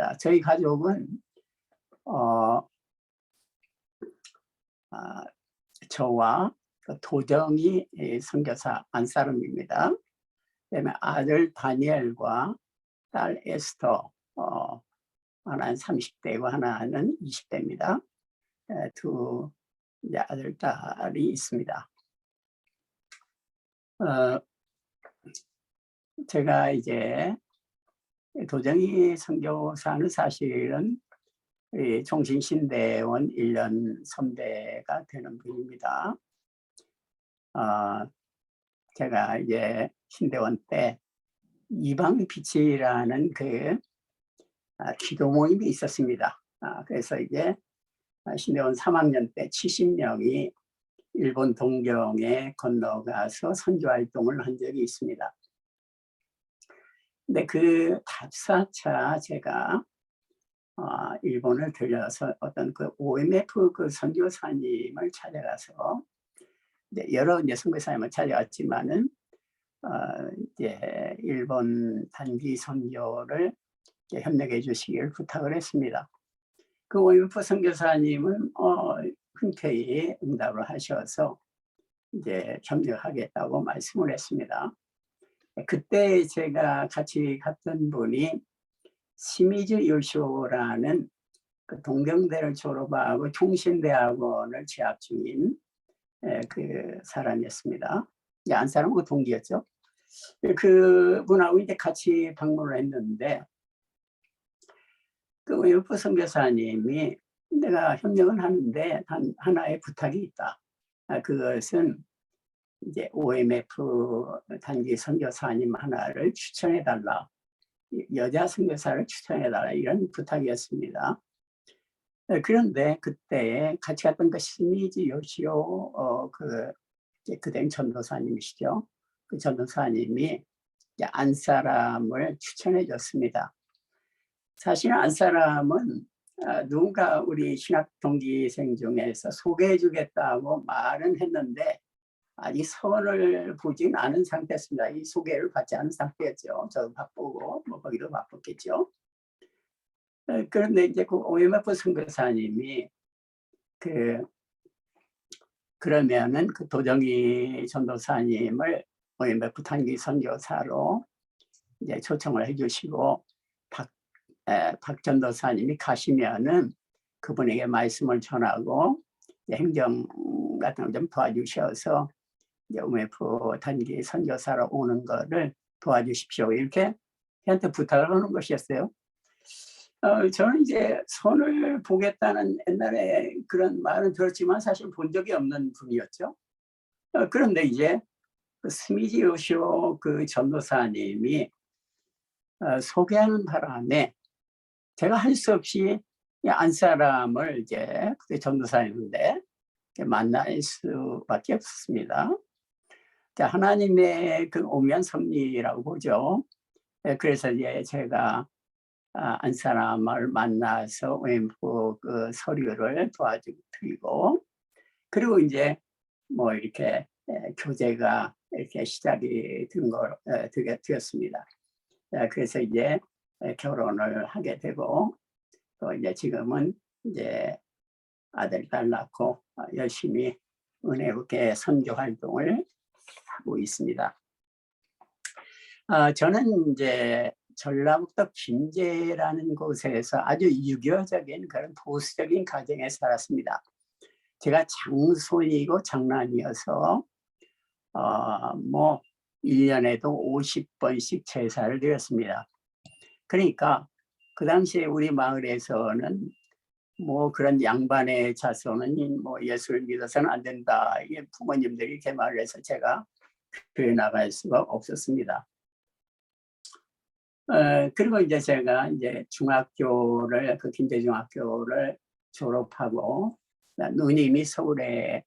있습니다. 저희 가족은 저와 도정이 선교사 안사람입니다. 그다음에 아들 다니엘과 딸 에스터, 하나는 30대고 하나는 20대입니다. 두 이제 아들, 딸이 있습니다. 제가 이제 도정이 선교사는 사실은 종신신대원 1년 선배가 되는 분입니다. 제가 이제 신대원 때 이방빛이라는 기도 모임이 있었습니다. 그래서 이제 신대원 3학년 때 70명이 일본 동경에 건너가서 선교활동을 한 적이 있습니다. 근데 그 답사차 제가 일본을 들려서 어떤 OMF 선교사님을 찾아가서 이제 여러 선교사님을 찾아갔지만은 이제 일본 단기 선교를 협력해 주시기를 부탁을 했습니다. 그 OMF 선교사님은 흔쾌히 응답을 하셔서 이제 협력하겠다고 말씀을 했습니다. 그때 제가 같이 갔던 분이 시미즈 요시오라는 동경대를 졸업하고 총신대학원을 재학 중인 그 사람이었습니다. 안사람하고 동기였죠. 그분하고 이제 같이 방문을 했는데 그 OMF 선교사님이 내가 협력은 하는데 단 하나의 부탁이 있다. 그것은 이제 OMF 단기 선교사님 하나를 추천해달라. 여자 선교사를 추천해달라. 이런 부탁이었습니다. 그런데 그때 같이 갔던 시미즈 요시오 그된 전도사님이시죠. 그 전도사님이 안사람을 추천해 줬습니다. 사실 안사람은 누군가 우리 신학 동기생 중에서 소개해 주겠다고 말은 했는데 아직 선을 보진 않은 상태였습니다. 이 소개를 받지 않은 상태였죠. 저도 바쁘고 거기도 바쁘겠죠. 그런데 이제 그 OMF 선교사님이 그러면은 그 도정이 전도사님을 OMF 단기 선교사로 이제 초청을 해주시고 박 전도사님이 가시면은 그분에게 말씀을 전하고 행정 같은 걸 좀 도와주셔서 OMF 단기 선교사로 오는 거를 도와주십시오. 이렇게 저한테 부탁을 하는 것이었어요. 저는 이제 선을 보겠다는 옛날에 그런 말은 들었지만 사실 본 적이 없는 분이었죠. 그런데 이제 스미지 요시오 그 전도사님이 소개하는 바람에 제가 할 수 없이 안사람을 이제 그때 전도사님인데 만날 수밖에 없었습니다. 하나님의 그 오묘한 섭리라고 보죠. 그래서 이제 제가 안사람을 만나서 OMF 그 서류를 도와드리고 그리고 이제 뭐 이렇게 교제가 이렇게 시작이 되었습니다. 그래서 이제 결혼을 하게 되고 또 이제 지금은 이제 아들, 딸 낳고 열심히 은혜롭게 선교 활동을 하고 있습니다. 저는 이제 전라북도 김제라는 곳에서 아주 유교적인 그런 보수적인 가정에 살았습니다. 제가 장손이고 장남이어서 뭐 1년에도 50번씩 제사를 드렸습니다. 그러니까 그 당시에 우리 마을에서는 뭐 그런 양반의 자손은 뭐 예수를 믿어서는 안 된다. 이게 부모님들이 이렇게 말을 해서 제가 교회 나갈 수가 없었습니다. 그리고 이제 제가 이제 중학교를 김제중학교를 졸업하고 누님이 서울에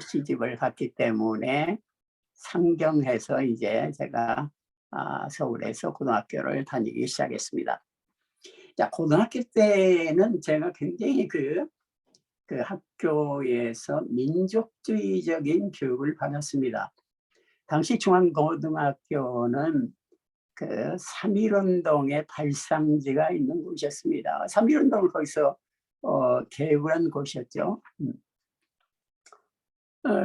시집을 갔기 때문에 상경해서 이제 제가 서울에서 고등학교를 다니기 시작했습니다. 고등학교 때는 제가 굉장히 그 학교에서 민족주의적인 교육을 받았습니다. 당시 중앙고등학교는 그 3.1운동의 발상지가 있는 곳이었습니다. 3.1운동을 거기서 개울한 곳이었죠.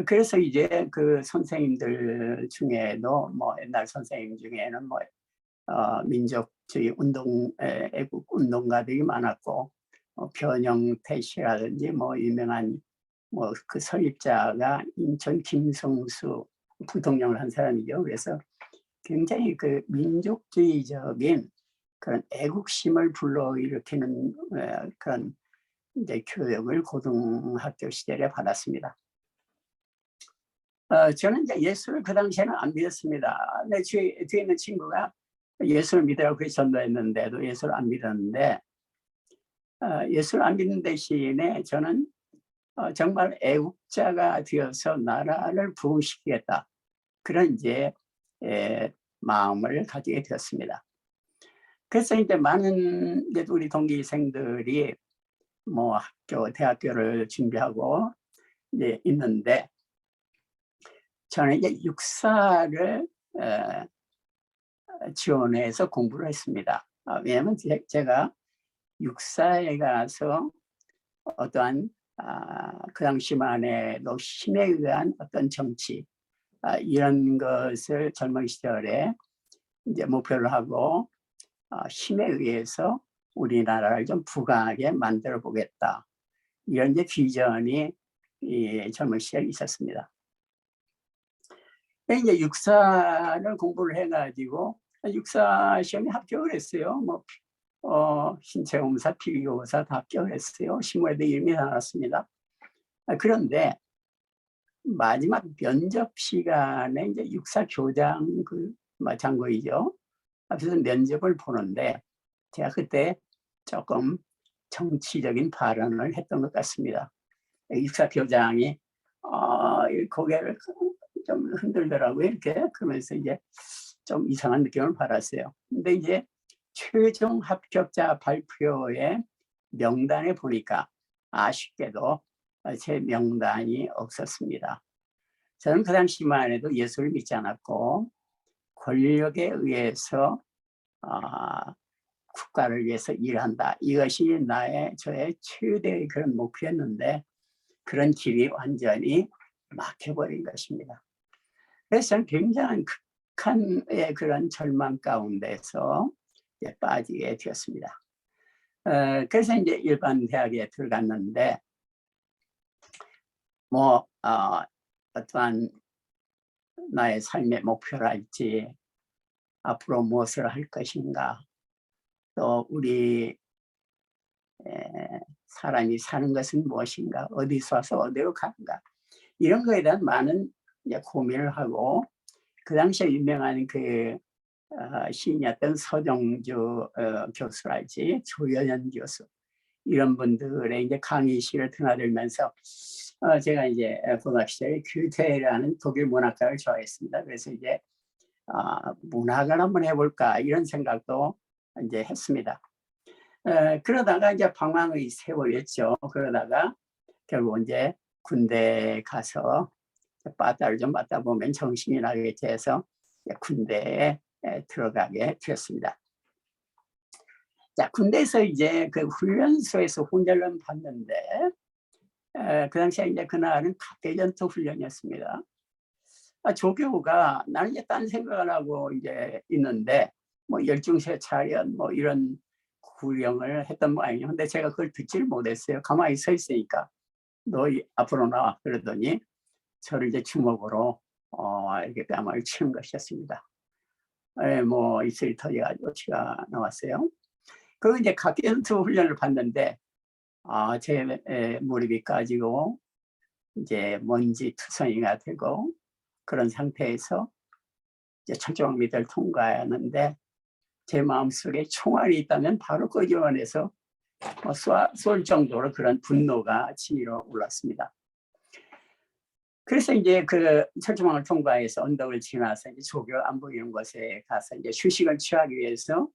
그래서 이제 그 선생님들 중에도 뭐 옛날 선생님 중에는 뭐 민족주의 운동, 애국 운동가들이 많았고, 변형태 씨라든지 뭐 유명한 뭐 그 설립자가 인천 김성수 부통령을 한 사람이죠. 그래서 굉장히 그 민족주의적인 그런 애국심을 불러일으키는 그런 이제 교육을 고등학교 시절에 받았습니다. 저는 이제 예수를 그 당시에는 안 믿었습니다. 내 뒤에 있는 친구가 예수를 믿으라고 전도했는데도 예수를 안 믿었는데, 예수를 안 믿는 대신에 저는 정말 애국자가 되어서 나라를 부흥시키겠다, 그런 이제 마음을 가지게 되었습니다. 그래서 이제 많은 이제 우리 동기생들이 뭐 학교, 대학교를 준비하고 이제 있는데, 저는 이제 육사를 지원해서 공부를 했습니다. 왜냐하면 제가 육사에 가서 어떠한 그 당시만 해도 힘에 의한 어떤 정치, 이런 것을 젊은 시절에 이제 목표를 하고 힘에 의해서 우리나라를 좀 부강하게 만들어 보겠다, 이런 이제 비전이 젊은 시절에 있었습니다. 이제 육사를 공부를 해가지고 육사 시험에 합격을 했어요. 뭐 신체검사, 필기검사 다 합격을 했어요. 시험에도 이름이 나왔습니다. 그런데 마지막 면접 시간에 이제 육사 교장 그 장고이죠. 앞에서 면접을 보는데 제가 그때 조금 정치적인 발언을 했던 것 같습니다. 육사 교장이 고개를 좀 흔들더라고요. 이렇게. 그러면서 이제 좀 이상한 느낌을 받았어요. 근데 이제 최종 합격자 발표의 명단에 보니까 아쉽게도 제 명단이 없었습니다. 저는 그 당시만 해도 예수를 믿지 않았고, 권력에 의해서 국가를 위해서 일한다, 이것이 저의 최대의 그런 목표였는데, 그런 길이 완전히 막혀버린 것입니다. 그래서 저는 굉장히 극한의 그런 절망 가운데서 빠지게 되었습니다. 그래서 이제 일반 대학에 들어갔는데, 뭐 어떠한 나의 삶의 목표랄지, 앞으로 무엇을 할 것인가, 또 우리 사람이 사는 것은 무엇인가, 어디서 와서 어디로 가는가, 이런 거에 대한 많은 이제 고민을 하고, 그 당시에 유명한 그 시인이었던 서정주 교수랄지, 조연현 교수, 이런 분들의 이제 강의실을 드나들면서 제가 이제 고등학교 시절에 큐테라는 독일 문학가를 좋아했습니다. 그래서 이제 문학을 한번 해볼까, 이런 생각도 이제 했습니다. 그러다가 이제 방황의 세월이었죠. 그러다가 결국 이제 군대에 가서 바다를 좀 맞다 보면 정신이 나겠지 해서 군대에 들어가게 되었습니다. 자, 군대에서 이제 그 훈련소에서 훈련을 받는데, 그 당시에 이제 그날은 각개전투 훈련이었습니다. 조교가 나는 이제 딴 생각을 하고 이제 있는데, 뭐 열중세 차련 뭐 이런 구령을 했던 모양이에요. 근데 제가 그걸 듣지를 못했어요. 가만히 서 있으니까 너 앞으로 나와, 그러더니 저를 이제 주먹으로 이렇게 뺨을 치는 것이었습니다. 뭐 입술이 터져가지고 치가 나왔어요. 그리고 이제 각개전투 훈련을 받는데 제 무릎이 까지고 이제 먼지 투성이가 되고, 그런 상태에서 이제 철조망 밑을 통과하는데, 제 마음속에 총알이 있다면 바로 끄집어내서 쏠 정도로 그런 분노가 치밀어 올랐습니다. 그래서 이제 그 철조망을 통과해서 언덕을 지나서 이제 조교 안 보이는 곳에 가서 이제 휴식을 취하기 위해서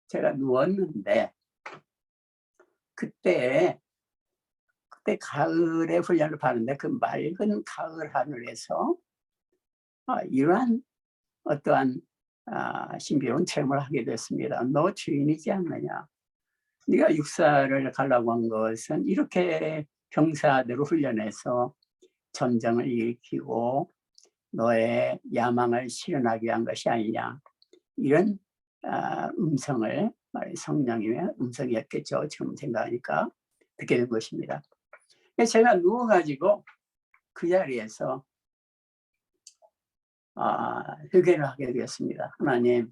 제가 누웠는데, 그때 가을에 훈련을 받는데, 그 맑은 가을 하늘에서 이러한 어떠한 신비로운 체험을 하게 됐습니다. 너 죄인이지 않느냐? 네가 육사를 가려고 한 것은 이렇게 병사들을 훈련해서 전쟁을 일으키고 너의 야망을 실현하기 위한 것이 아니냐. 이런 음성을, 성령님의 음성이었겠죠. 지금 생각하니까 듣게 된 것입니다. 제가 누워가지고 그 자리에서 회개를 하게 되었습니다. 하나님,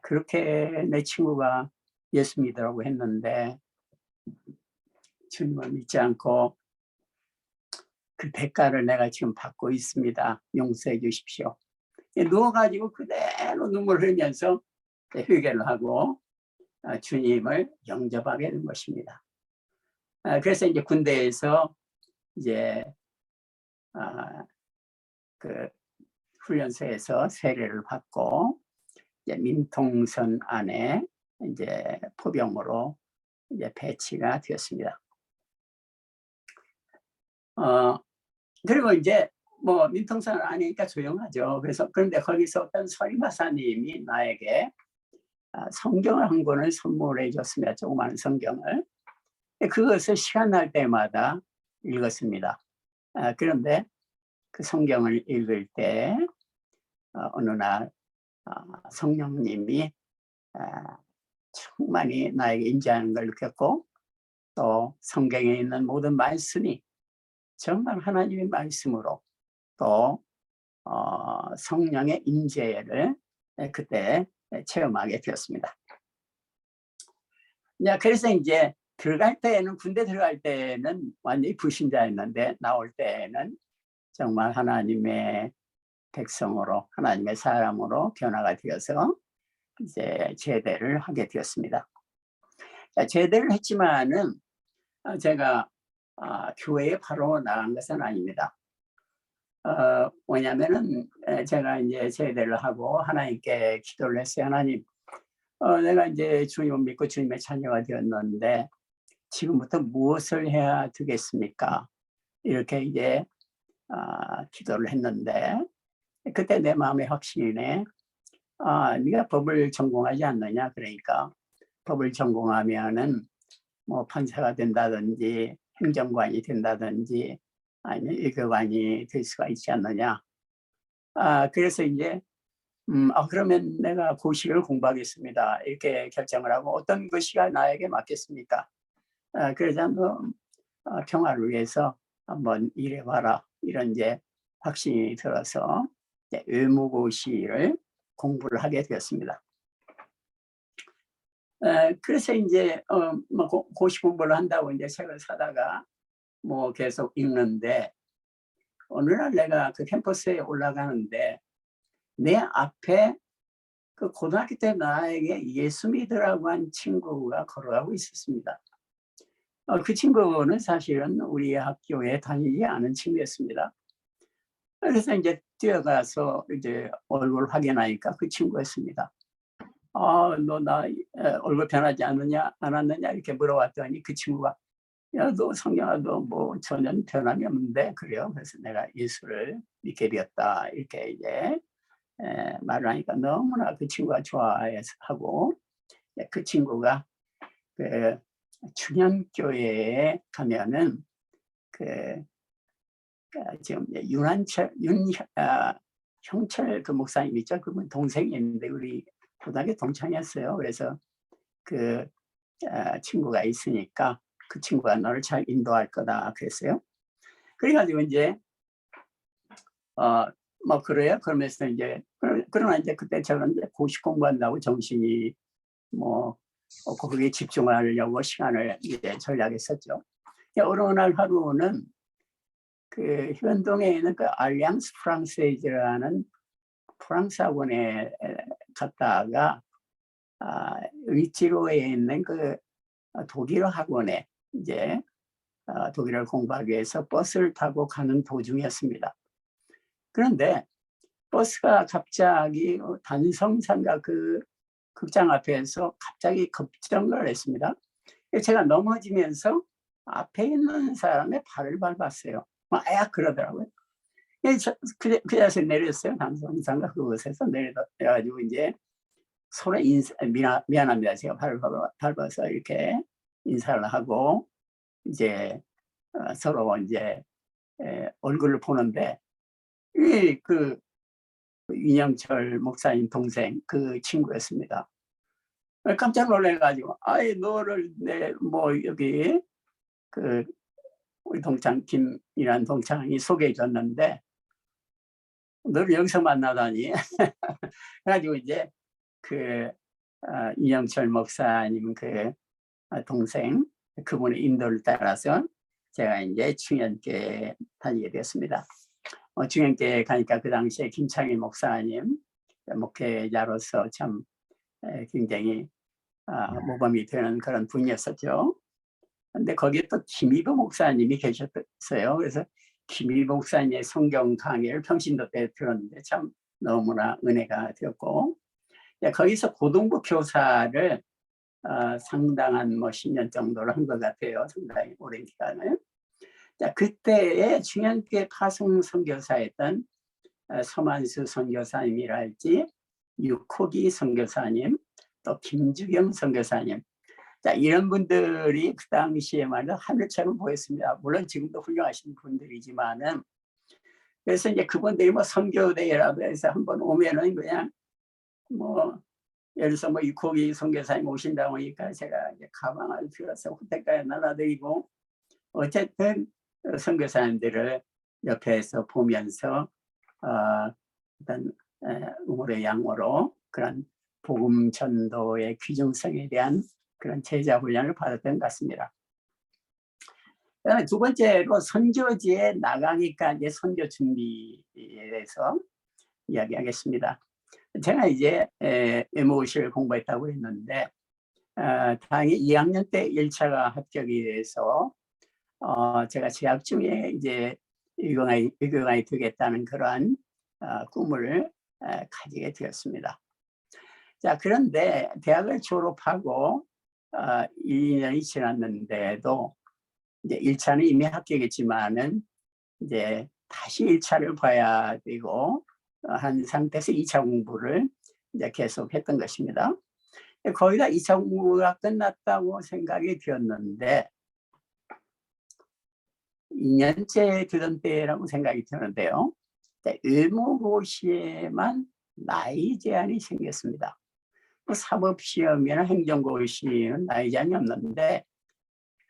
그렇게 내 친구가 예수 믿으라고 했는데 주님을 믿지 않고 그 대가를 내가 지금 받고 있습니다. 용서해 주십시오. 누워가지고 그대로 눈물을 흘리면서 회개를 하고 주님을 영접하게 된 것입니다. 그래서 이제 군대에서 이제 그 훈련소에서 세례를 받고 이제 민통선 안에 이제 포병으로 이제 배치가 되었습니다. 그리고 이제 뭐 민통선 아니니까 조용하죠. 그래서 그런데 거기서 어떤 서리마사님이 나에게 성경을 한 권을 선물해 줬습니다. 조그마한 성경을. 그것을 시간 날 때마다 읽었습니다. 그런데 그 성경을 읽을 때 어느 날 성령님이 충만히 나에게 임재하는 걸 느꼈고 또 성경에 있는 모든 말씀이 정말 하나님의 말씀으로 또 성령의 임재를 그때 체험하게 되었습니다. 그래서 이제 들어갈 때에는 군대 들어갈 때는 완전히 불신자였는데 나올 때는 정말 하나님의 백성으로 하나님의 사람으로 변화가 되어서 이제 제대를 하게 되었습니다. 제대를 했지만은 제가 교회에 바로 나간 것은 아닙니다. 뭐냐면은 제가 이제 제대를 하고 하나님께 기도를 했어요. 하나님, 내가 이제 주님을 믿고 주님의 자녀가 되었는데 지금부터 무엇을 해야 되겠습니까? 이렇게 이제 기도를 했는데 그때 내 마음의 확신이네. 네가 법을 전공하지 않느냐? 그러니까 법을 전공하면은 뭐 판사가 된다든지 행정관이 된다든지 아니면 의교관이 될 수가 있지 않느냐. 그래서 이제 그러면 내가 고시를 공부하겠습니다. 이렇게 결정을 하고 어떤 것이가 나에게 맞겠습니까? 그러자 너 평화를 위해서 한번 일해봐라. 이런 이제 확신이 들어서 이제 의무고시를 공부를 하게 되었습니다. 그래서 이제 뭐 고시 공부를 한다고 이제 책을 사다가 뭐 계속 읽는데 어느 날 내가 그 캠퍼스에 올라가는데 내 앞에 그 고등학교 때 나에게 예수 믿으라고 한 친구가 걸어가고 있었습니다. 그 친구는 사실은 우리 학교에 다니지 않은 친구였습니다. 그래서 이제 뛰어가서 이제 얼굴 확인하니까 그 친구였습니다. 너 나 얼굴 변하지 않느냐, 않았느냐 이렇게 물어봤더니 그 친구가 야, 너 성경아, 너 뭐 전혀 변함이 없는데 그래요. 그래서 내가 예수를 믿게 되었다 이렇게 이제 말을 하니까 너무나 그 친구가 좋아해서 하고 그 친구가 그 충현교회에 가면은 그 지금 형철 그 목사님 있죠. 그분 동생인데 우리 고등학교 동창이었어요. 그래서 그 친구가 있으니까 그 친구가 너를 잘 인도할 거다 그랬어요. 그래가지고 이제 뭐 그래요. 그러면서 이제 그러나 이제 그때 저는 이제 고시 공부한다고 정신이 뭐 거기에 집중하려고 시간을 이제 전략했었죠. 어느 날 하루는 그 현동에 있는 그 알리앙스 프랑세이즈라는 프랑스 학원에 갔다가 위치로에 있는 그 독일어 학원에 이제 독일어를 공부하기 위해서 버스를 타고 가는 도중이었습니다. 그런데 버스가 갑자기 단성산가 그 극장 앞에서 갑자기 급정거를 했습니다. 제가 넘어지면서 앞에 있는 사람의 발을 밟았어요. 그러더라고요. 그래서 내렸어요. 당선상가 그곳에서 내려가지고 이제 서로 미안합니다. 제가 밟아서 이렇게 인사를 하고 이제 서로 이제 얼굴을 보는데 그 윤영철 목사님 동생 그 친구였습니다. 깜짝 놀래가지고 아이 너를 뭐 여기 그 우리 동창 김이라는 동창이 소개해 줬는데 너를 여기서 만나다니. 그래가지고 이제 그 윤영철 목사님 그 동생 그분의 인도를 따라서 제가 이제 충현교회 다니게 됐습니다. 충현교회 가니까 그 당시에 김창일 목사님 목회자로서 참 굉장히 모범이 되는 그런 분이었었죠. 근데 거기에 또 김희보 목사님이 계셨어요. 그래서 김희보 목사님의 성경 강의를 평신도 때 들었는데 참 너무나 은혜가 되었고, 거기서 고등부 교사를 상당한 뭐 10년 정도를 한 것 같아요. 상당히 오랜 기간을. 자, 그때의 충현교회 파송 선교사였던 서만수 선교사님이랄지 육호기 선교사님, 또 김주경 선교사님, 자, 이런 분들이 그 당시에만 하늘처럼 보였습니다. 물론 지금도 훌륭하신 분들이지만은. 그래서 이제 그분들이 뭐 선교대회라도 해서 한번 오면은 그냥 뭐 예를 들어서 뭐 육호기 선교사님 오신다고 하니까 제가 이제 가방을 들어서 호텔까지 날라다니고, 어쨌든 선교사님들을 옆에서 보면서 어떤 응오의 양으로 그런 복음 전도의 귀중성에 대한 그런 제자 훈련을 받았던 것 같습니다. 그다음에 두 번째로 선교지에 나가니까 이제 선교 준비에 대해서 이야기하겠습니다. 제가 이제 MOC를 공부했다고 했는데 다행히 2학년 때 1차가 합격이 돼서 제가 재학 중에 이제 의교관이 되겠다는 그러한 꿈을 가지게 되었습니다. 자, 그런데 대학을 졸업하고 2년이 지났는데도 이제 1차는 이미 합격했지만은 이제 다시 1차를 봐야 되고 한 상태에서 2차 공부를 이제 계속했던 것입니다. 거의 다 2차 공부가 끝났다고 생각이 되었는데 2년째 되던 때라고 생각이 드는데요. 의무고시에만 나이 제한이 생겼습니다. 사법시험이나 행정고시는 나이 제한이 없는데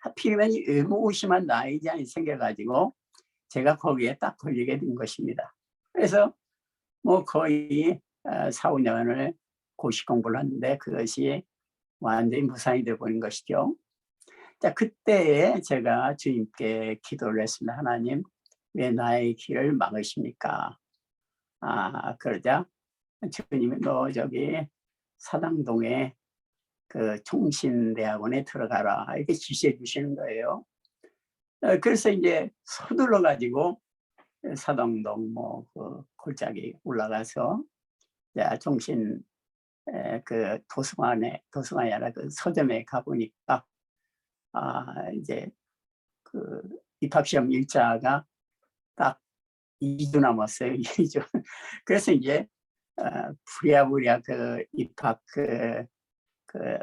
하필이면 의무고시만 나이 제한이 생겨가지고 제가 거기에 딱 걸리게 된 것입니다. 그래서 뭐 거의 4, 5년을 고시 공부를 했는데 그것이 완전히 무산이 되어버린 것이죠. 자, 그때에 제가 주님께 기도를 했습니다. 하나님, 왜 나의 길을 막으십니까? 그러자 주님이 너 저기 사당동에 그 총신대학원에 들어가라 이렇게 지시해 주시는 거예요. 그래서 이제 서둘러 가지고 사당동 뭐 그 골짜기 올라가서 총신 그 도서관이 아니라 그 서점에 가보니까 이제 그 입학시험 일자가 딱 2주 남았어요. 2주. 그래서 이제 부랴부랴 그 입학 그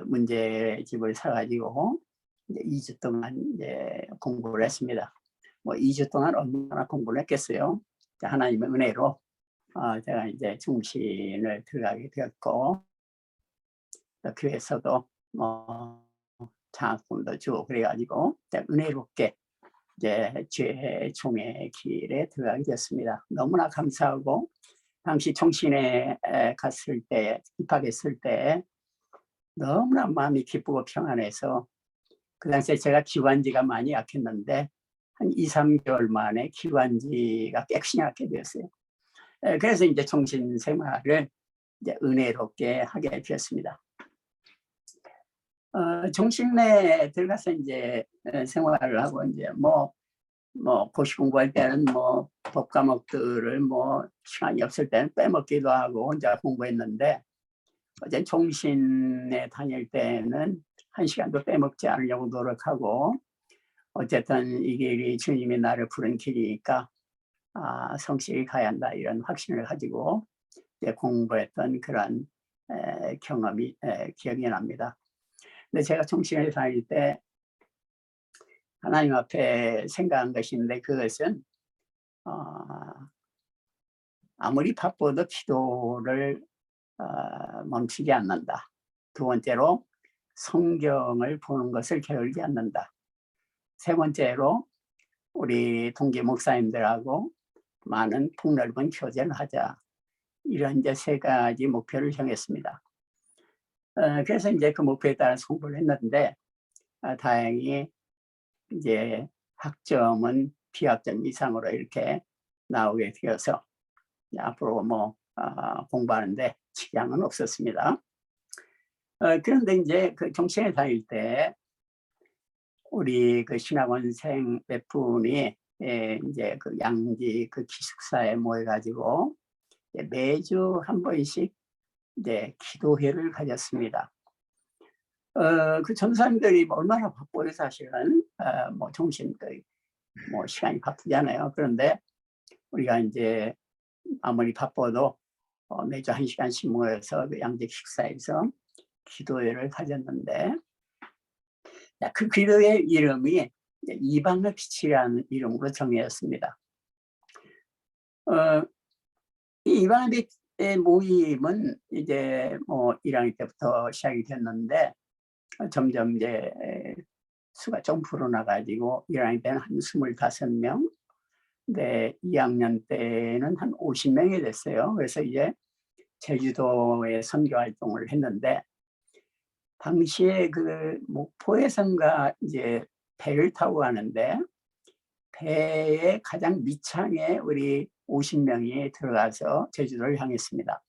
문제집을 사가지고 이제 2주 동안 이제 공부를 했습니다. 뭐 2주 동안 얼마나 공부를 했겠어요. 하나님의 은혜로 제가 이제 중신을 들어가게 되었고, 교회에서도 뭐 장학금도 주고 그래가지고 은혜롭게 이제 죄종의 길에 들어가게 됐습니다. 너무나 감사하고, 당시 총신에 갔을 때, 입학했을 때 너무나 마음이 기쁘고 평안해서 그 당시에 제가 기관지가 많이 약했는데 한 2, 3개월 만에 기관지가 깨끗이 약해 되었어요. 그래서 이제 총신 생활을 이제 은혜롭게 하게 되었습니다. 종신내에 들어가서 이제 생활을 하고 이제 뭐 고시 공부할 때는 뭐 법 과목들을 뭐 시간이 없을 때는 빼먹기도 하고 혼자 공부했는데, 어제 종신에 다닐 때는 한 시간도 빼먹지 않으려고 노력하고, 어쨌든 이 길이 주님이 나를 부른 길이니까 성실히 가야 한다 이런 확신을 가지고 공부했던 그런 경험이 기억이 납니다. 근데 제가 총신을 다닐 때 하나님 앞에 생각한 것인데 그것은 아무리 바빠도 기도를 멈추지 않는다. 두 번째로 성경을 보는 것을 게을리지 않는다. 세 번째로 우리 동기 목사님들하고 많은 폭넓은 교제를 하자. 이런 이제 세 가지 목표를 정했습니다. 그래서 이제 그 목표에 따라 공부를 했는데 다행히 이제 학점은 비학점 이상으로 이렇게 나오게 되어서 앞으로 뭐 공부하는데 지장은 없었습니다. 그런데 이제 그 종신에 다닐 때 우리 그 신학원생 몇 분이 이제 그 양지 그 기숙사에 모여가지고 매주 한 번씩 이제 기도회를 가졌습니다. 그 전사님들이 얼마나 바빠요 사실은. 뭐 종신 뭐 시간이 바쁘잖아요. 그런데 우리가 이제 아무리 바빠도 매주 1시간씩 모여서 그 양지 기숙사에서 기도회를 가졌는데 그 기도회 이름이 이방의 빛이라는 이름으로 정해졌습니다. 이 이방의 빛의 모임은 이제 뭐 1학년 때부터 시작이 됐는데 점점 이제 수가 좀 불어나가지고 1학년 때는 한 25명, 네, 2학년 때는 한 50명이 됐어요. 그래서 이제 제주도에 선교 활동을 했는데 당시에 그 목포에선가 이제 배를 타고 가는데 배의 가장 밑창에 우리 50명이 들어가서 제주도를 향했습니다.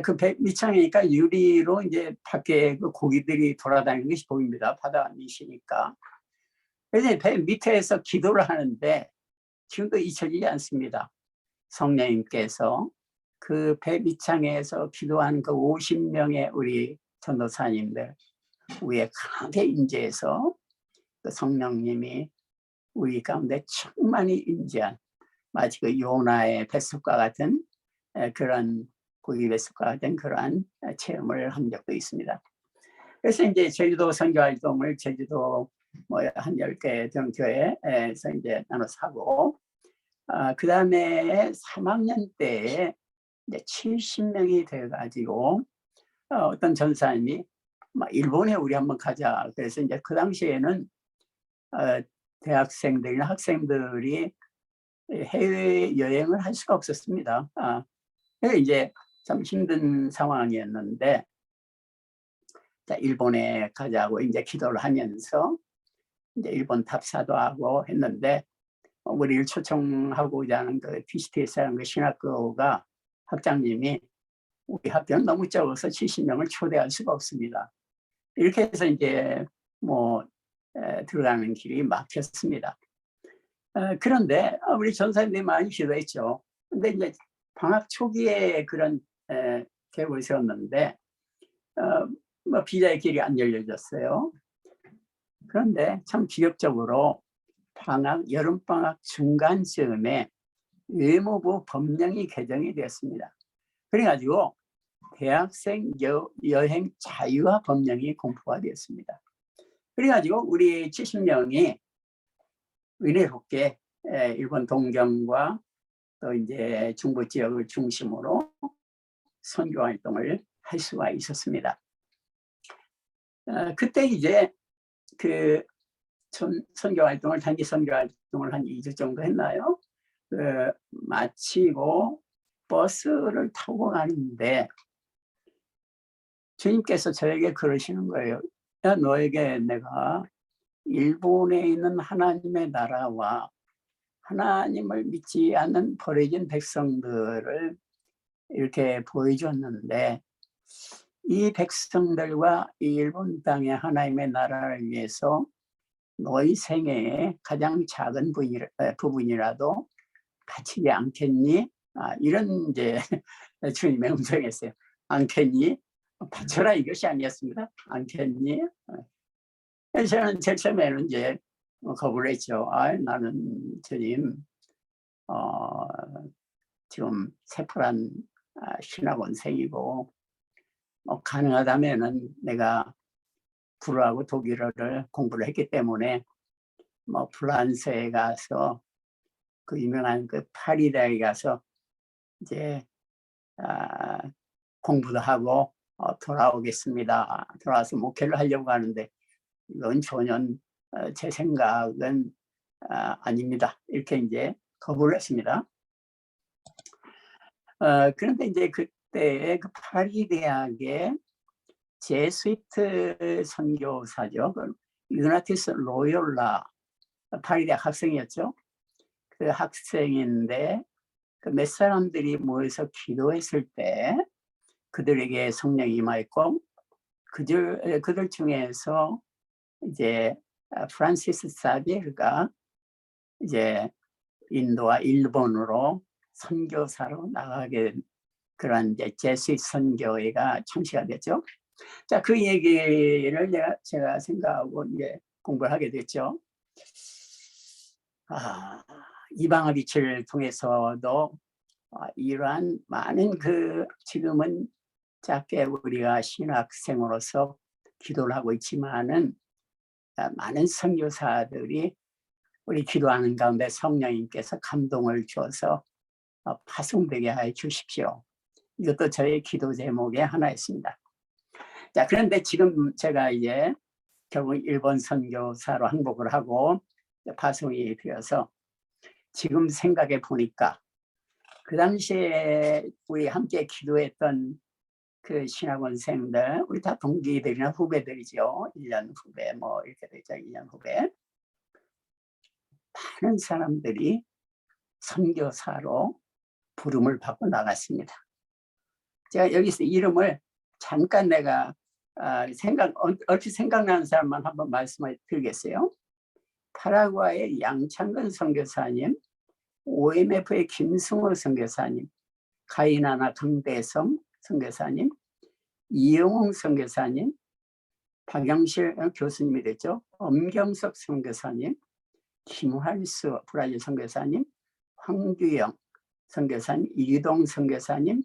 그 배 밑창이니까 유리로 이제 밖에 그 고기들이 돌아다니는 것이 보입니다. 바다 밑이니까. 그래서 배 밑에서 기도를 하는데 지금도 잊혀지지 않습니다. 성령님께서 그 배 밑창에서 기도한 그 50명의 우리 전도사님들 위에 강하게 임재해서 그 성령님이 우리 가운데 충만히 임재한 마치 그 요나의 뱃속과 같은 그런 고기 뱃속과 같은 그러한 체험을 한 적도 있습니다. 그래서 이제 제주도 선교 활동을 제주도 뭐 한 10개 등 교회에서 이제 나눠서 하고 그 다음에 3학년 때에 이제 70명이 돼가지고 어떤 전사님이 일본에 우리 한번 가자. 그래서 이제 그 당시에는 대학생들이나 학생들이 해외 여행을 할 수가 없었습니다. 이제 참 힘든 상황이었는데, 자, 일본에 가자고 이제 기도를 하면서 이제 일본 탑사도 하고 했는데, 우리를 초청하고자 하는 그 TCTS라는 그 신학교가 학장님이 우리 학교는 너무 적어서 70명을 초대할 수가 없습니다. 이렇게 해서 이제 뭐 들어가는 길이 막혔습니다. 그런데 우리 전사님들이 많이 기도했죠. 근데 이제 방학 초기에 그런 계획을 세웠는데 뭐 비자의 길이 안 열려졌어요. 그런데 참 기적적으로 여름방학 중간쯤에 외무부 법령이 개정이 되었습니다. 그래가지고 대학생 여행 자유화 법령이 공포가 되었습니다. 그래가지고 우리 70명이 은혜롭게 일본 동경과 또 이제 중부 지역을 중심으로 선교 활동을 할 수가 있었습니다. 그때 이제 그 선교 활동을 단기 선교 활동을 한 2주 정도 했나요? 마치고 버스를 타고 가는데 주님께서 저에게 그러시는 거예요. 야, 너에게 내가 일본에 있는 하나님의 나라와 하나님을 믿지 않는 버려진 백성들을 이렇게 보여줬는데 이 백성들과 이 일본 땅의 하나님의 나라를 위해서 너희 생애의 가장 작은 부분이라도 바치지 않겠니? 이런 이제 주님의 음성이었어요. 않겠니? 바쳐라 이것이 아니었습니다. 않겠니? 그래서 저는 제일 처음에는 이제 거부를 했죠. 나는 주님 지금 새파란 신학원생이고 가능하다면은 내가 불어하고 독일어를 공부를 했기 때문에 프랑스에 가서 그 유명한 그 파리 대학에 가서 이제 공부도 하고 돌아오겠습니다. 돌아와서 목회를 하려고 하는데 이건 전혀 제 생각은 아닙니다. 이렇게 이제 거부를 했습니다. 그런데 이제 그때 그 파리 대학의 제스위트 선교사죠. 유나티스 로열라 파리 대학 학생이었죠. 그 학생인데 그 몇 사람들이 모여서 기도했을 때 그들에게 성령이 임하였고 그들 중에서 이제 프란시스 사비에르가 이제 인도와 일본으로 선교사로 나가게 된 그런 이제 제스윗 선교회가 창시가 됐죠. 자, 그 얘기를 제가 생각하고 이제 공부를 하게 됐죠. 이방의 빛을 통해서도 이러한 많은 그 지금은 작게 우리가 신학생으로서 기도를 하고 있지만은 많은 선교사들이 우리 기도하는 가운데 성령님께서 감동을 주어서 파송되게 하여 주십시오. 이것도 저의 기도 제목의 하나였습니다. 자, 그런데 지금 제가 이제 결국 일본 선교사로 항복을 하고 파송이 되어서 지금 생각해 보니까 그 당시에 우리 함께 기도했던 그 신학원생들, 우리 다 동기들이나 후배들이죠. 1년 후배, 이렇게 되죠. 2년 후배. 많은 사람들이 선교사로 부름을 받고 나갔습니다. 제가 여기서 이름을 잠깐 내가 얼핏 생각나는 사람만 한번 말씀을 드리겠어요. 파라과이의 양창근 선교사님, OMF의 김승호 선교사님, 가이나나 강대성 선교사님, 이영웅 선교사님, 박영실 교수님이 됐죠. 엄경석 선교사님, 김활수 브라질 선교사님, 황규영 선교사님, 이동 선교사님,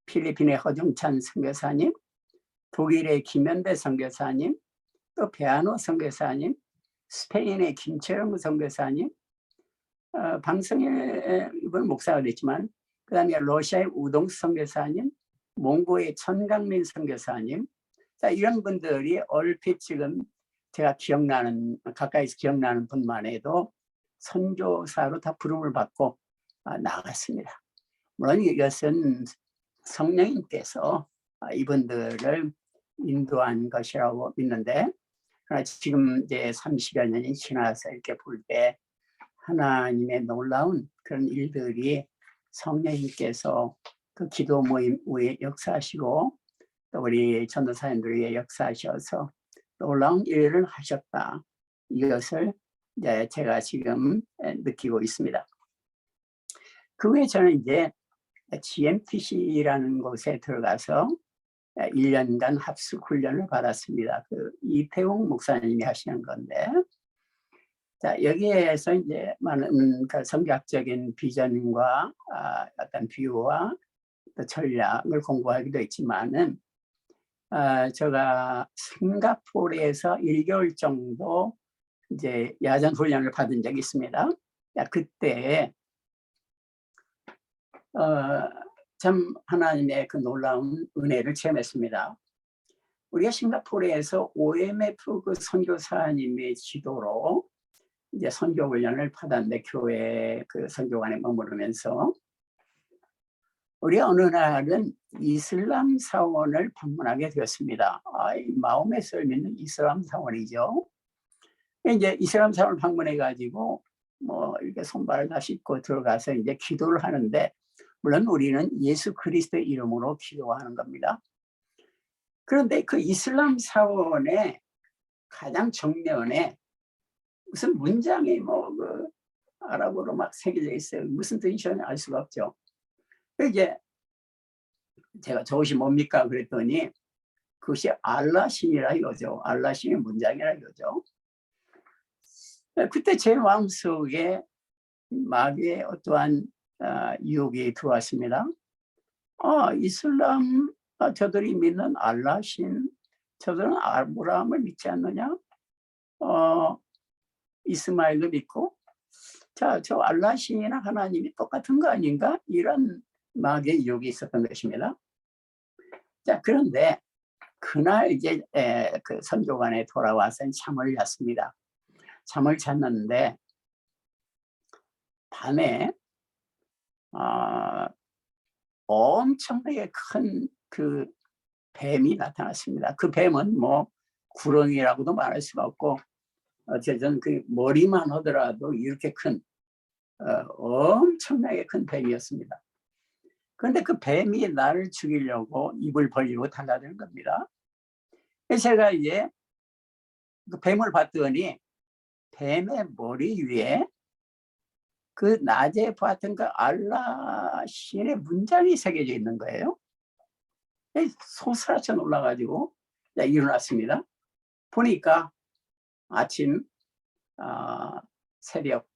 필리핀의 허정찬 선교사님, 독일의 김현대 선교사님, 또 베아노 선교사님, 스페인의 김철영 선교사님, 방송에 이번 목사가 됐지만 그 다음에 러시아의 우동 선교사님, 몽고의 천강민 선교사님, 자, 이런 분들이 얼핏 지금 제가 가까이서 기억나는 분만 해도 선교사로 다 부름을 받고 나갔습니다. 물론 이것은 성령님께서 이분들을 인도한 것이라고 믿는데, 그러나 지금 이제 30여 년이 지나서 이렇게 볼 때 하나님의 놀라운 그런 일들이 성령님께서 그 기도 모임 위에 역사하시고 또 우리 전도사님들 위해 역사하셔서 놀라운 일을 하셨다. 이것을 이제 제가 지금 느끼고 있습니다. 그 후에 저는 이제 GMTC라는 곳에 들어가서 1년간 합숙 훈련을 받았습니다. 그 이태웅 목사님이 하시는 건데, 자, 여기에서 이제 많은 그 성경학적인 비전과 어떤 비유와 또 전략을 공부하기도 했지만은, 제가 싱가포르에서 1개월 정도 이제 야전 훈련을 받은 적이 있습니다. 그때 참 하나님의 그 놀라운 은혜를 체험했습니다. 우리가 싱가포르에서 OMF 그 선교사님의 지도로 이제 선교 훈련을 받았는데, 교회 그 선교관에 머무르면서 우리가 어느 날은 이슬람 사원을 방문하게 되었습니다. 마음의 썰미는 이슬람 사원이죠. 이제 이슬람 사원을 방문해 가지고 이렇게 손발을 다 씻고 들어가서 이제 기도를 하는데, 물론 우리는 예수 그리스도의 이름으로 기도하는 겁니다. 그런데 그 이슬람 사원의 가장 정면에 무슨 문장이 그 아랍어로 막 새겨져 있어요. 무슨 뜻인지 알 수가 없죠. 이제 제가 저것이 뭡니까 그랬더니 그것이 알라신이라 이거죠. 알라신의 문장이라 이거죠. 그때 제 마음속에 마귀의 어떠한 유혹이 들어왔습니다. 이슬람 저들이 믿는 알라신, 저들은 아브라함을 믿지 않느냐? 이스마엘도 믿고, 자, 저 알라신이나 하나님이 똑같은 거 아닌가? 이런 마귀의 유혹이 있었던 것입니다. 자, 그런데 그날 이제 그 선교관에 돌아와서 잠을 잤습니다. 잠을 잤는데 밤에 엄청나게 큰 그 뱀이 나타났습니다. 그 뱀은 뭐 구렁이라고도 말할 수가 없고 어쨌든 그 머리만 하더라도 이렇게 큰 엄청나게 큰 뱀이었습니다. 그런데 그 뱀이 나를 죽이려고 입을 벌리고 달라드는 겁니다. 그래서 제가 이제 그 뱀을 봤더니 뱀의 머리 위에 그 낮에 봤던 그 알라 신의 문장이 새겨져 있는 거예요. 소스라쳐 놀라가지고 일어났습니다. 보니까 아침 새벽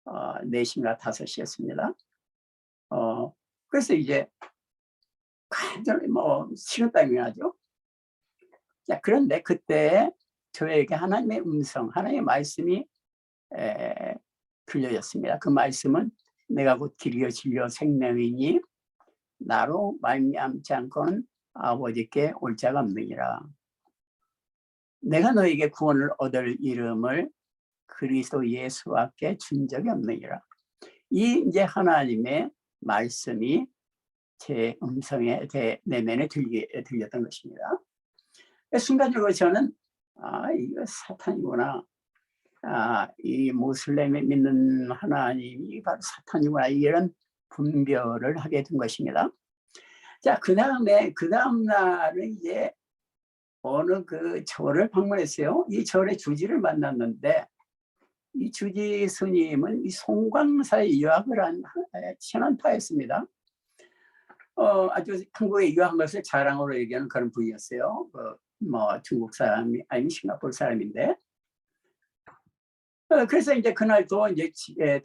4시인가 5시였습니다. 그래서 이제 완전히 뭐 식은땀이 나죠. 자, 그런데 그때 저에게 하나님의 음성, 하나님의 말씀이 들려졌습니다. 그 말씀은 내가 곧 길이요 진리요 생명이니 나로 말미암지 않고는 아버지께 올 자가 없느니라. 내가 너에게 구원을 얻을 이름을 그리스도 예수밖에 준 적이 없느니라. 이 이제 하나님의 말씀이 제 음성에 제 내면에 들렸던 것입니다. 순간적으로 저는 이거 사탄이구나. 이 무슬림이 믿는 하나님이 바로 사탄이구나. 이런 분별을 하게 된 것입니다. 자, 그 다음 날은 이제 어느 그 절을 방문했어요. 이 절의 주지를 만났는데 이 주지 스님은 이 송광사에 유학을 한 신안파였습니다. 아주 한국에 유학한 것을 자랑으로 얘기하는 그런 분이었어요. 뭐 중국 사람이 아니면 싱가포르 사람인데. 그래서 이제 그날도 이제 집에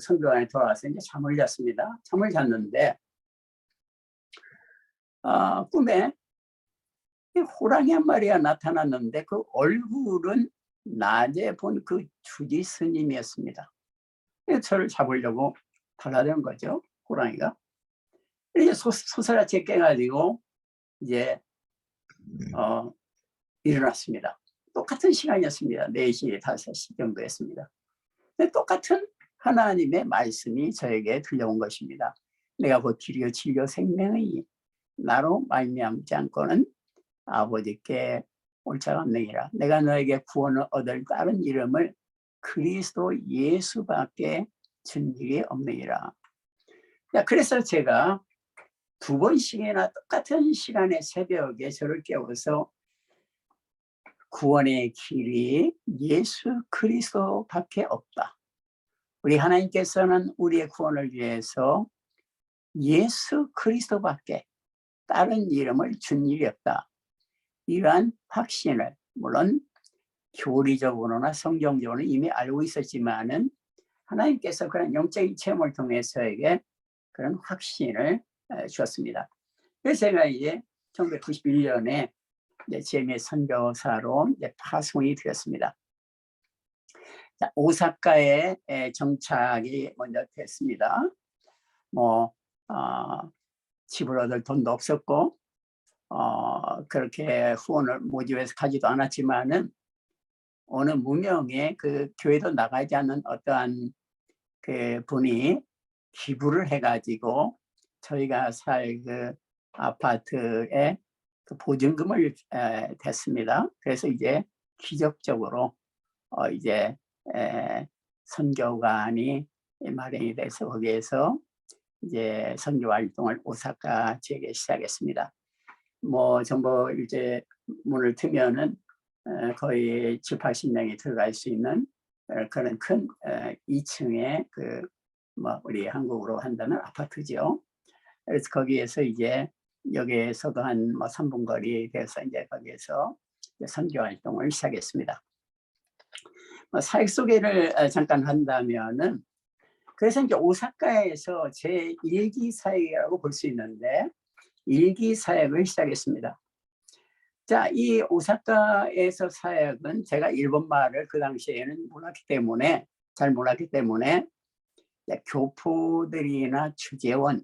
선교관에 돌아와서 이제 잠을 잤습니다. 잠을 잤는데 꿈에 호랑이 한 마리가 나타났는데 그 얼굴은 낮에 본 그 주지 스님이었습니다. 저를 잡으려고 달라드는 거죠, 호랑이가. 이제 소스라치 깨가지고 이제 일어났습니다. 똑같은 시간이었습니다. 4시, 5시 정도였습니다. 근데 똑같은 하나님의 말씀이 저에게 들려온 것입니다. 내가 곧 길이요 진리요 생명이니 나로 말미암지 않고는 아버지께 올 자가 없느니라. 내가 너에게 구원을 얻을 다른 이름을 그리스도 예수밖에 준 일이 없느니라. 그래서 제가 2번씩이나 똑같은 시간에 새벽에 저를 깨워서 구원의 길이 예수 그리스도밖에 없다. 우리 하나님께서는 우리의 구원을 위해서 예수 그리스도밖에 다른 이름을 준 일이 없다. 이러한 확신을 물론 교리적으로나 성경적으로는 이미 알고 있었지만은 하나님께서 그런 영적인 체험을 통해서에게 그런 확신을 주었습니다. 그래서 제가 이제 1991년에 제미의 선교사로 파송이 되었습니다. 자, 오사카에 정착이 먼저 됐습니다. 집을 얻을 돈도 없었고 그렇게 후원을 모집해서 가지도 않았지만은 어느 무명의 그 교회도 나가지 않는 어떠한 그 분이 기부를 해가지고 저희가 살 그 아파트에 그 보증금을 댔습니다. 그래서 이제 기적적으로 이제 선교관이 마련이 돼서 거기에서 이제 선교 활동을 오사카 지역에 시작했습니다. 전부 이제 문을 트면은 거의 7, 80명이 들어갈 수 있는 그런 큰 2층의 우리 한국으로 한다면 아파트죠. 그래서 거기에서 이제 여기에서도 한 3분 거리 돼서 이제 거기에서 선교 활동을 시작했습니다. 사역 소개를 잠깐 한다면은, 그래서 이제 오사카에서 제 1기 사역이라고 볼 수 있는데 1기 사역을 시작했습니다. 자, 이 오사카에서 사역은 제가 일본말을 그 당시에는 잘 몰랐기 때문에 교포들이나 주재원,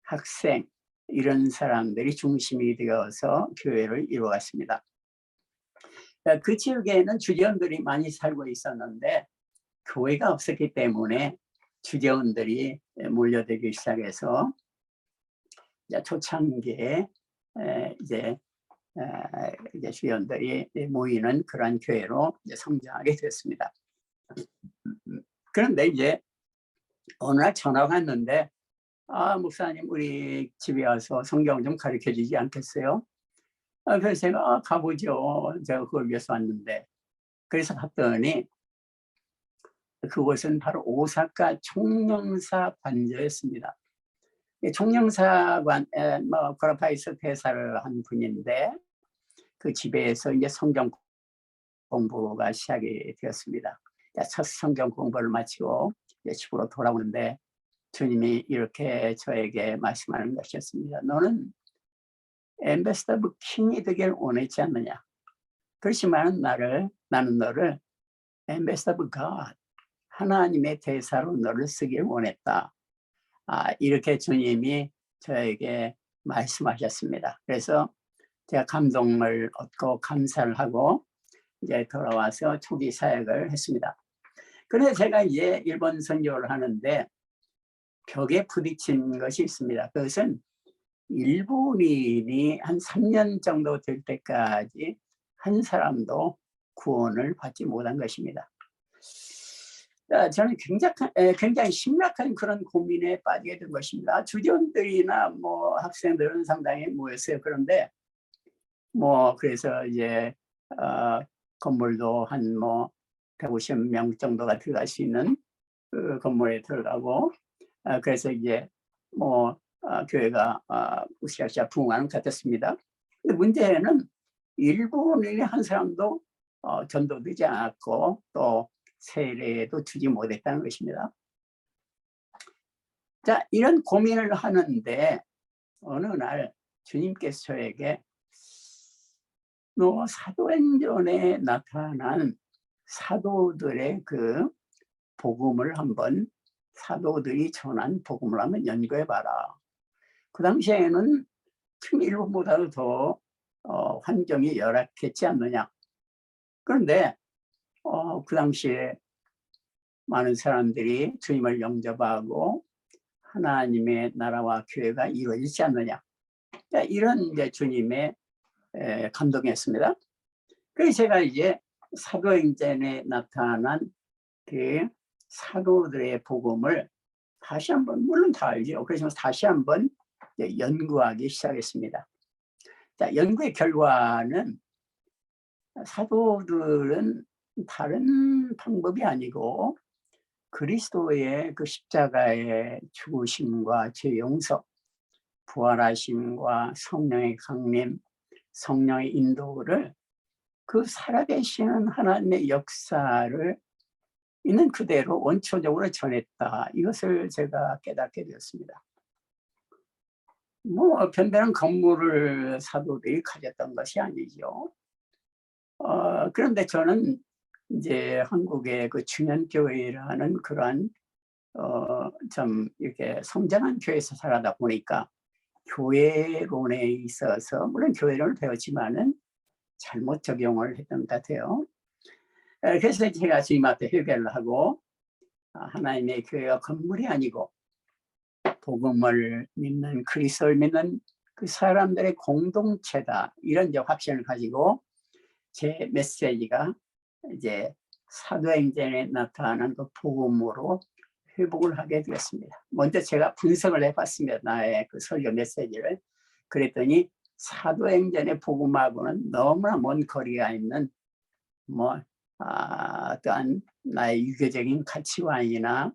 학생 이런 사람들이 중심이 되어서 교회를 이루었습니다. 그 지역에는 주재원들이 많이 살고 있었는데 교회가 없었기 때문에 주재원들이 몰려들기 시작해서 초창기에 이제 주재원들이 모이는 그런 교회로 성장하게 됐습니다. 그런데 이제 어느 날 전화가 왔는데, 목사님 우리 집에 와서 성경 좀 가르쳐 주지 않겠어요? 그래서 제가 가보죠. 제가 그걸 위해서 왔는데. 그래서 갔더니 그곳은 바로 오사카 총영사 관저였습니다. 총영사관, 고라파이스 대사를 한 분인데 그 집에서 이제 성경 공부가 시작이 되었습니다. 첫 성경 공부를 마치고 집으로 돌아오는데 주님이 이렇게 저에게 말씀하는 것이었습니다. 너는 앰베서더 오브 킹이 되길 원했지 않느냐? 그렇지만 나는 너를 앰베서더 오브 갓, 하나님의 대사로 너를 쓰길 원했다. 이렇게 주님이 저에게 말씀하셨습니다. 그래서 제가 감동을 얻고 감사를 하고 이제 돌아와서 초기 사역을 했습니다. 그래서 제가 이제 일본 선교를 하는데 벽에 부딪힌 것이 있습니다. 그것은 일본인이 한 3년 정도 될 때까지 한 사람도 구원을 받지 못한 것입니다. 저는 굉장히 심각한 그런 고민에 빠지게 된 것입니다. 주전들이나 학생들은 상당히 모였어요. 그런데 그래서 이제 건물도 한 150명 정도가 들어갈 수 있는 그 건물에 들어가고, 그래서 이제 교회가 으쌰으쌰 부흥하는 것 같았습니다. 근데 문제는 일본인이 한 사람도 전도되지 않았고 또 세례도 주지 못했다는 것입니다. 자, 이런 고민을 하는데 어느 날 주님께서 저에게 너 사도행전에 나타난 사도들의 그 복음을 한번, 사도들이 전한 복음을 한번 연구해봐라. 그 당시에는 일본보다도 더 환경이 열악했지 않느냐. 그런데 그 당시에 많은 사람들이 주님을 영접하고 하나님의 나라와 교회가 이루어지지 않느냐. 이런 이제 주님의 감동이었습니다. 그래서 제가 이제 사도행전에 나타난 그 사도들의 복음을 다시 한번, 물론 다 알죠. 그래서 다시 한번 연구하기 시작했습니다. 자, 연구의 결과는 사도들은 다른 방법이 아니고 그리스도의 그 십자가의 죽으심과 죄 용서, 부활하심과 성령의 강림, 성령의 인도를 그 살아계시는 하나님의 역사를 있는 그대로 원초적으로 전했다. 이것을 제가 깨닫게 되었습니다. 변변한 건물을 사도들이 가졌던 것이 아니죠. 그런데 저는 이제 한국의 그 중현교회라는 그러한 좀 이렇게 성장한 교회에서 살아다 보니까 교회론에 있어서 물론 교회론을 배웠지만은 잘못 적용을 했던 것 같아요. 그래서 제가 주님 앞에 회개를 하고 하나님의 교회가 건물이 아니고 복음을 믿는, 그리스도를 믿는 그 사람들의 공동체다, 이런 이제 확신을 가지고 제 메시지가 이제 사도행전에 나타난 그 복음으로 회복을 하게 되었습니다. 먼저 제가 분석을 해봤습니다. 나의 그 설교 메시지를. 그랬더니 사도행전의 복음하고는 너무나 먼 거리가 있는 어떠한 나의 유교적인 가치관이나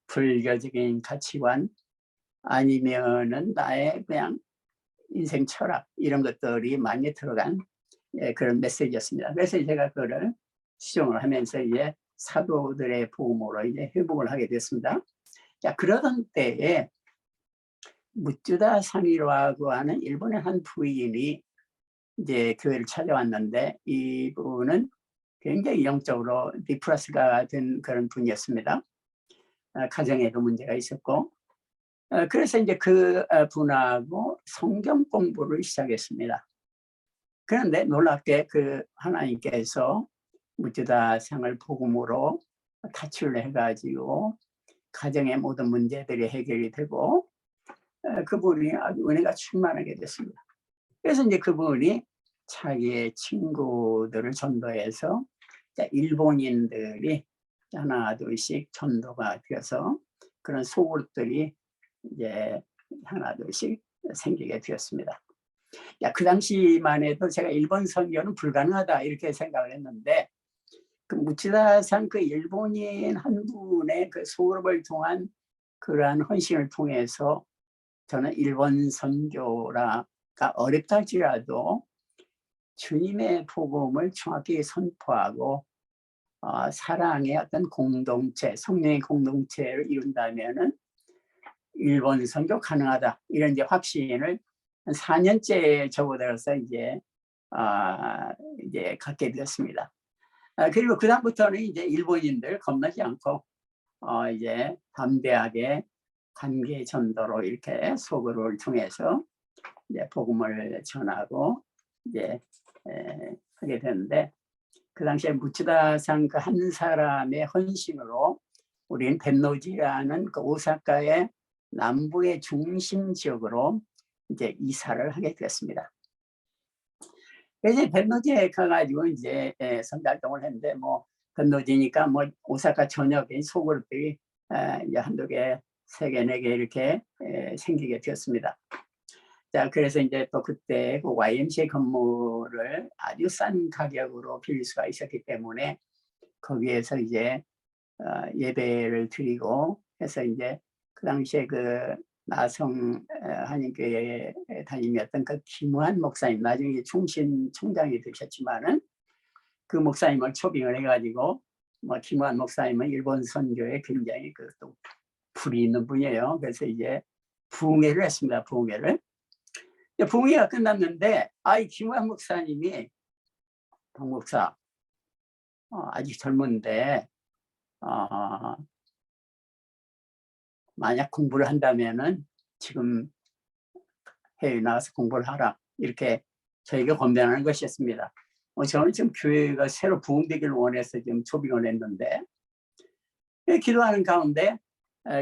불교적인 가치관, 아니면은 나의 그냥 인생 철학, 이런 것들이 많이 들어간 그런 메시지였습니다. 그래서 제가 그거를 수정을 하면서 이제 사도들의 복음으로 이제 회복을 하게 됐습니다. 자, 그러던 때에 무쯔다 상이라고 하는 일본의 한 부인이 이제 교회를 찾아왔는데, 이분은 굉장히 영적으로 디프라스가 된 그런 분이었습니다. 가정에도 문제가 있었고, 그래서 이제 그 분하고 성경 공부를 시작했습니다. 그런데 놀랍게 그 하나님께서 무쯔다 상을 복음으로 타치를 해가지고 가정의 모든 문제들이 해결이 되고, 그분이 아주 은혜가 충만하게 됐습니다. 그래서 이제 그분이 자기의 친구들을 전도해서 일본인들이 하나 둘씩 전도가 되어서 그런 소그룹들이 이제 하나 둘씩 생기게 되었습니다. 그 당시만 해도 제가 일본 선교는 불가능하다 이렇게 생각을 했는데, 그 무츠다상 그 일본인 한 분의 그 소그룹을 통한 그러한 헌신을 통해서 저는 일본 선교가 어렵다 할지라도 주님의 복음을 정확히 선포하고 사랑의 어떤 공동체, 성령의 공동체를 이룬다면은 일본 선교 가능하다, 이런 이제 확신을 한 4년째 접어들어서 이제 갖게 되었습니다. 그리고 그 다음부터는 이제 일본인들 겁나지 않고 이제 담대하게 관계 전도로 이렇게 소그룹을 통해서 이제 복음을 전하고 이제 하게 되는데, 그 당시에 무츠다상 그 한 사람의 헌신으로 우리는 벤노지라는 그 오사카의 남부의 중심 지역으로 이제 이사를 하게 되었습니다. 그래서 벤노지에 가가지고 이제 선교 활동을 했는데, 뭐 벤노지니까 뭐 오사카 전역에 소그룹들이 이제 한두 개, 세 개, 네 개 이렇게 생기게 되었습니다. 자, 그래서 이제 또 그때 그 YMCA 건물을 아주 싼 가격으로 빌릴 수가 있었기 때문에 거기에서 이제 예배를 드리고 해서 이제 그 당시에 그 나성 한인교회 담임이었던 그 김우한 목사님, 나중에 충신 총장이 되셨지만은 그 목사님을 초빙을 해가지고, 뭐 김우한 목사님은 일본 선교에 굉장히 그 또 불이 있는 분이에요. 그래서 이제 부흥회를 했습니다. 부흥회를. 부흥회가 끝났는데, 이 김우한 목사님이 동 목사 아직 젊은데 만약 공부를 한다면은 지금 해외에 나가서 공부를 하라, 이렇게 저에게 권면하는 것이었습니다. 저는 지금 교회가 새로 부흥되기를 원해서 지금 초빙을 했는데, 기도하는 가운데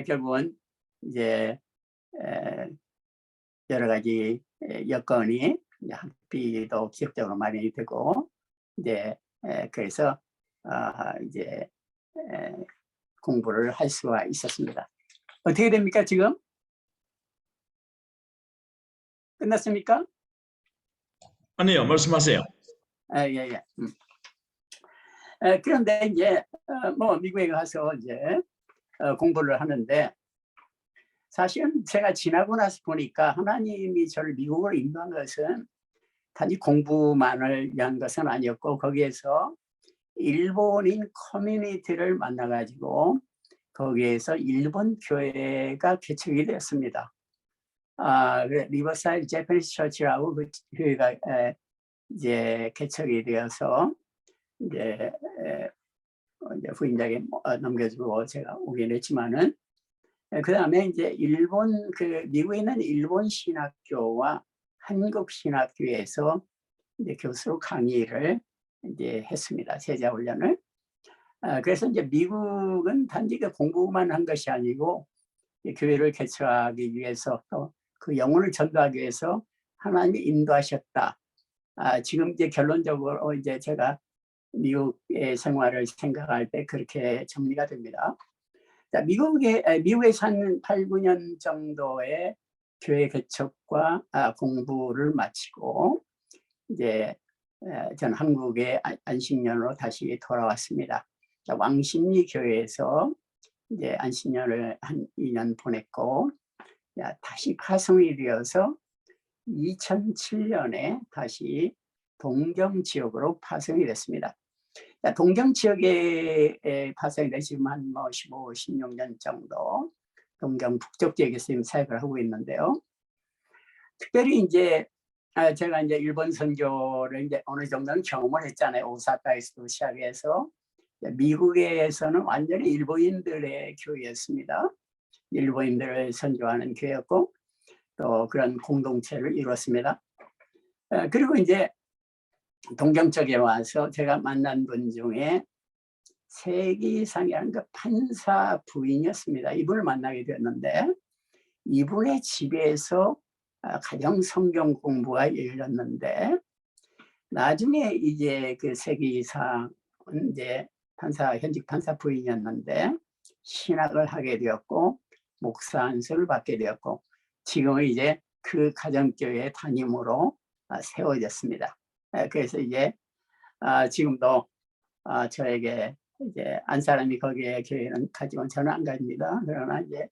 결국은 이제 여러 가지 여건이 학비도 기업적으로 마련이 되고, 이제 그래서 이제 공부를 할 수가 있었습니다. 어떻게 됩니까 지금? 끝났습니까? 아니요, 말씀하세요. 예. 그런데 이제 뭐 미국에 가서 이제 공부를 하는데, 사실은 제가 지나고 나서 보니까 하나님이 저를 미국으로 인도한 것은 단지 공부만을 위한 것은 아니었고, 거기에서 일본인 커뮤니티를 만나가지고 거기에서 일본 교회가 개척이 되었습니다. 리버사이드 재패니스 처치라고 그 교회가 이제 개척이 되어서 이제 후임자에게 넘겨주고 제가 오게 됐지만은, 그 다음에 이제 일본 미국에 있는 일본 신학교와 한국 신학교에서 이제 교수로 강의를 이제 했습니다. 제자 훈련을. 그래서 이제 미국은 단지 공부만 한 것이 아니고 교회를 개척하기 위해서 또 그 영혼을 전도하기 위해서 하나님이 인도하셨다. 지금 이제 결론적으로 이제 제가 미국의 생활을 생각할 때 그렇게 정리가 됩니다. 자, 미국에 한 8, 9년 정도의 교회 개척과 공부를 마치고 이제 저는 한국의 안식년으로 다시 돌아왔습니다. 자, 왕십리 교회에서 이제 안식년을 한 2년 보냈고, 다시 파송이 되어서 2007년에 다시 동경 지역으로 파송이 됐습니다. 동경 지역에 파송돼 지금 한 15, 16년 정도 동경 북쪽 지역에서 지금 사역을 하고 있는데요. 특별히 이제 제가 이제 일본 선교를 이제 어느 정도는 경험을 했잖아요. 오사카에서도 시작해서 미국에서는 완전히 일본인들의 교회였습니다. 일본인들을 선교하는 교회였고 또 그런 공동체를 이뤘습니다. 그리고 이제 동경 쪽에 와서 제가 만난 분 중에 세기상이라는 그 판사 부인이었습니다. 이분을 만나게 되었는데 이분의 집에서 가정 성경 공부가 열렸는데 나중에 이제 그 세기상은 이제 현직 판사 부인이었는데 신학을 하게 되었고 목사 안수를 받게 되었고 지금은 이제 그 가정교회 담임으로 세워졌습니다. 그래서 이제 지금도 저에게 이제 안 사람이 거기에 교회는 가지고 저는 안 갑니다. 그러나 이제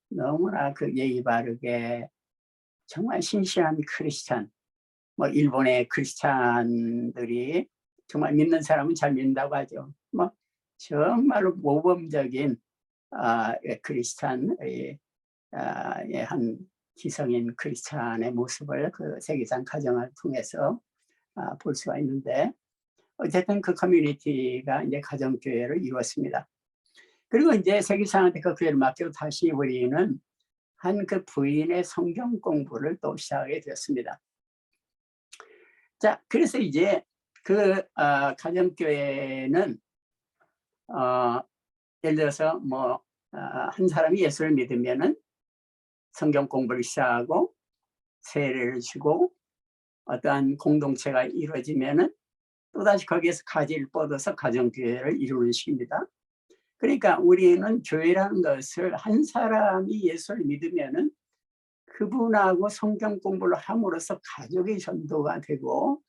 너무나 그 예의 바르게 정말 신실한 크리스찬, 뭐 일본의 크리스찬들이 정말 믿는 사람은 잘 믿는다고 하죠. 뭐 정말로 모범적인 크리스찬의 한 기성인 크리스찬의 모습을 그 세계상 가정을 통해서 볼 수가 있는데 어쨌든 그 커뮤니티가 이제 가정교회를 이루었습니다. 그리고 이제 세계상한테 그 교회를 맡기고 다시 우리는 한 그 부인의 성경 공부를 또 시작하게 되었습니다. 자, 그래서 이제 그 가정교회는 예를 들어서 뭐 한 사람이 예수를 믿으면은 성경 공부를 시작하고 세례를 주고 어떠한 공동체가 이루어지면은 또다시 거기에서 가지를 뻗어서 가정교회를 이루는 식입니다. 그러니까 우리는 교회라는 것을 한 사람이 예수를 믿으면은 그분하고 성경 공부를 함으로써 가족의 전도가 되고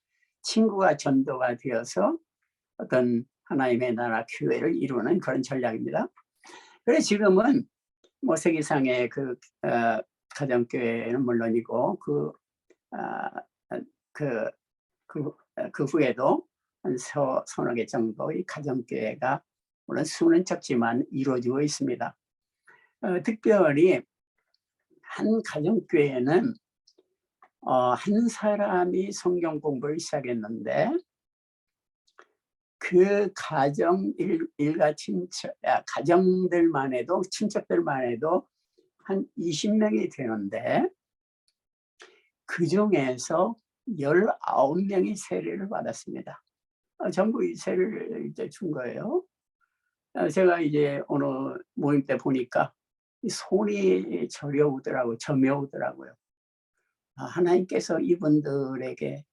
친구가 전도가 되어서 어떤 하나님의 나라 교회를 이루는 그런 전략입니다. 그래서 지금은 뭐 세계상의 그 가정교회는 물론이고 그 후에도 한 서너 개 정도의 가정교회가 물론 수는 적지만 이루어지고 있습니다. 특별히 한 가정교회는 한 사람이 성경 공부를 시작했는데 그 가정 일가 친척 가정들만 해도 친척들만 해도 한 20명이 되는데 그 중에서 19명이 세례를 받았습니다. 전부 이 세례를 이제 준 거예요. 제가 이제 어느 모임 때 보니까 손이 저려오더라고요. 하나님께서 이분들에게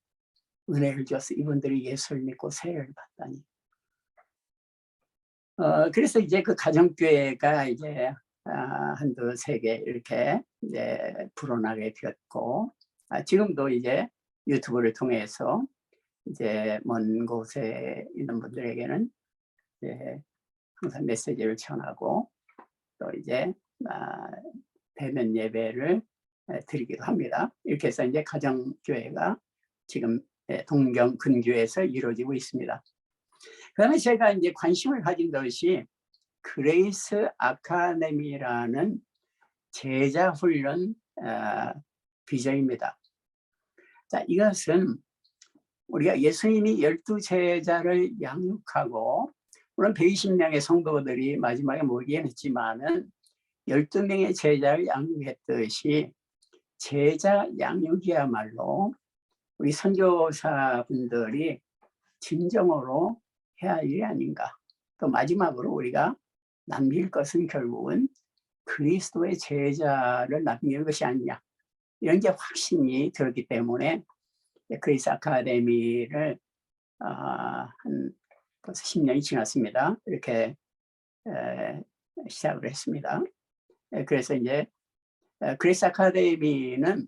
은혜를 줘서 이분들이 예수를 믿고 세례를 받다니. 그래서 이제 그 가정교회가 이제 한두 세 개 이렇게 이제 불어나게 되었고 지금도 이제 유튜브를 통해서 이제 먼 곳에 있는 분들에게는 이제 항상 메시지를 전하고 또 이제 대면 예배를 드리기도 합니다. 이렇게 해서 이제 가정교회가 지금 동경 근교에서 이루어지고 있습니다. 그다음에 제가 이제 관심을 가진 것이 그레이스 아카데미라는 제자 훈련 비전입니다. 자, 이것은 우리가 예수님이 12제자를 양육하고 물론 120명의 성도들이 마지막에 모이긴 했지만은 12명의 제자를 양육했듯이 제자 양육이야말로 우리 선교사분들이 진정으로 해야 할 일이 아닌가. 또 마지막으로 우리가 남길 것은 결국은 그리스도의 제자를 남기는 것이 아니냐. 이런 게 확신이 들었기 때문에 그레이스 아카데미를 한 벌써 10년이 지났습니다. 이렇게 시작을 했습니다. 그래서 이제 그레이스 아카데미는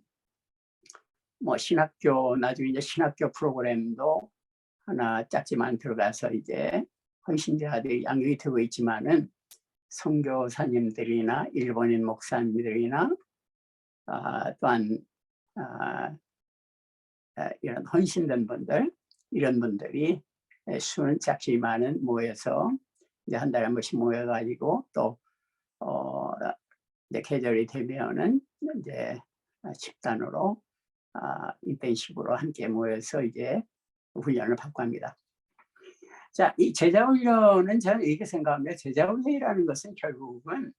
뭐 신학교 나중에 이제 신학교 프로그램도 하나 작지만 들어가서 이제 헌신자들이 양육이 되고 있지만은 선교사님들이나 일본인 목사님들이나 또한 이런 헌신된 분들 이런 분들이 수는 작지만은 모여서 이제 한 달에 한 번씩 모여가지고 또 이제 계절이 되면은 이제 집단으로 인텐시브로 함께 모여서 이제 훈련을 받고 합니다. 자, 이 제자훈련은 저는 이렇게 생각합니다. 제자훈련이라는 것은 결국은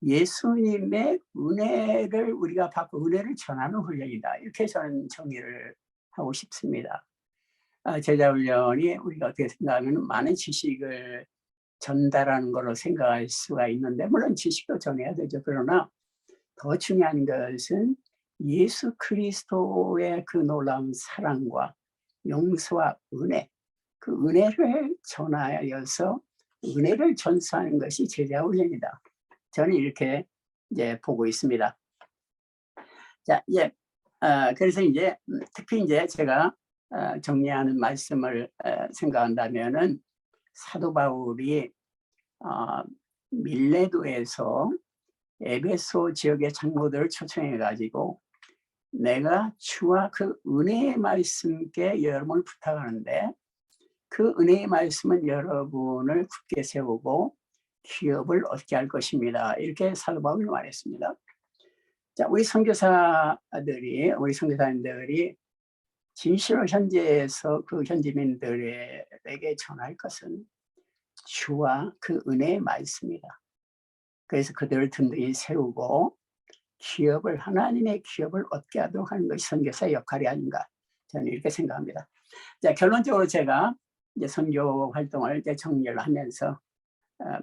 예수님의 은혜를 우리가 받고 은혜를 전하는 훈련이다. 이렇게 저는 정의를 하고 싶습니다. 제자훈련이 우리가 어떻게 생각하면 많은 지식을 전달하는 걸로 생각할 수가 있는데 물론 지식도 전해야 되죠. 그러나 더 중요한 것은 예수 그리스도의 그 놀라운 사랑과 용서와 은혜, 그 은혜를 전하여서 은혜를 전수하는 것이 제자훈련이다. 저는 이렇게 이제 보고 있습니다. 자, 이제 그래서 이제 특히 이제 제가 정리하는 말씀을 생각한다면은 사도 바울이 밀레도에서 에베소 지역의 장로들을 초청해 가지고 내가 주와 그 은혜의 말씀께 여러분을 부탁하는데 그 은혜의 말씀은 여러분을 굳게 세우고 기업을 얻게 할 것입니다. 이렇게 사도 바울이 말했습니다. 자, 우리 선교사님들이 진실로 현지에서 그 현지민들에게 전할 것은 주와 그 은혜의 말씀이다. 그래서 그들을 든든히 세우고 하나님의 기업을 얻게 하도록 하는 것이 선교사의 역할이 아닌가 저는 이렇게 생각합니다. 자, 결론적으로 제가 이제 선교 활동을 이제 정리를 하면서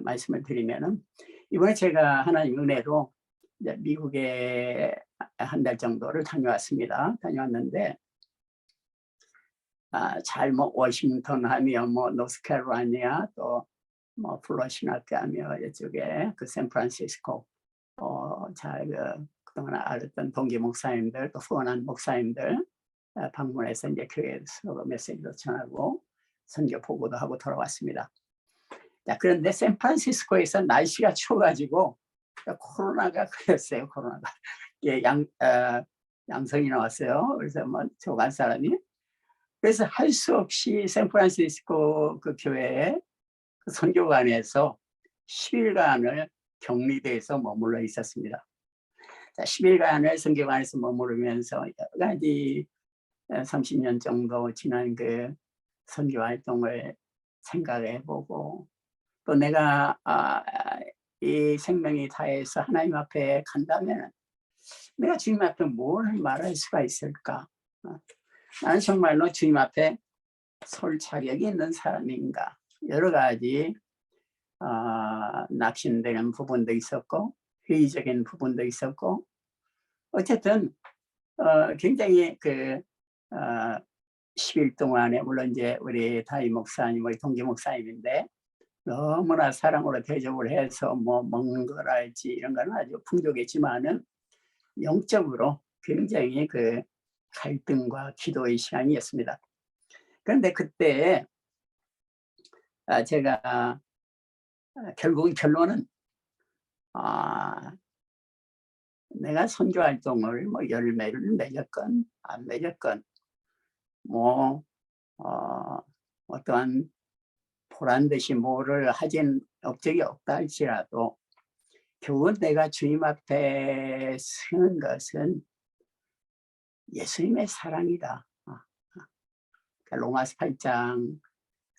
말씀을 드리면은 이번에 제가 하나님 은혜로 이제 미국에 한 달 정도를 다녀왔는데 잘 워싱턴 하며 노스캐롤라이나 또 플러시나크 하며 이쪽에 그 샌프란시스코 잘 그동안 알았던 동기 목사님들 또 후원한 목사님들 방문해서 이제 교회에서 메시지도 전하고 선교 보고도 하고 돌아왔습니다. 자, 그런데 샌프란시스코에서 날씨가 추워가지고 코로나가 걸렸어요. 코로나가 양성이 나왔어요. 그래서 조간 사람이 그래서 할 수 없이 샌프란시스코 그 교회에 그 선교관에서 10일간을 격리돼서 머물러 있었습니다. 자, 10일간을 선교관에서 머무르면서 여러 가지 30년 정도 지난 그 선교 활동을 생각해보고 또 내가 이 생명이 다해서 하나님 앞에 간다면 내가 주님 앞에 뭘 말할 수가 있을까? 나는 정말로 주님 앞에 설 자격이 있는 사람인가? 여러 가지 낙심되는 부분도 있었고 회의적인 부분도 있었고 어쨌든 굉장히 그 10일 동안에 물론 이제 우리 다이 목사님, 우리 동기 목사님인데 너무나 사랑으로 대접을 해서 먹는 거랄지 이런 건 아주 풍족했지만은 영적으로 굉장히 그 갈등과 기도의 시간이었습니다. 그런데 그때 제가 결국은 결론은 내가 선교 활동을 열매를 맺었건 안 맺었건 어떠한 보란 듯이 뭐를 하진 업적이 없다 할지라도 결국은 내가 주님 앞에 서는 것은 예수님의 사랑이다. 로마서 8장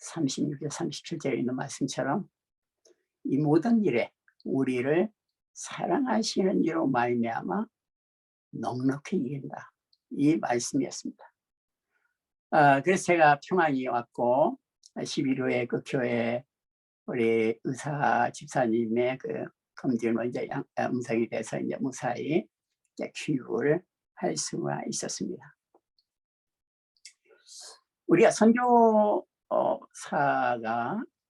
36절 37절에 있는 말씀처럼 이 모든 일에 우리를 사랑하시는 이로 말미암아 넉넉히 이긴다. 이 말씀이었습니다. 그래서 제가 평안이 왔고 11호에 그 교회 우리 의사 집사님의 그 검진으로 이제 음성이 돼서 이제 무사히 이제 귀국을 할 수가 있었습니다. 우리가 선교사가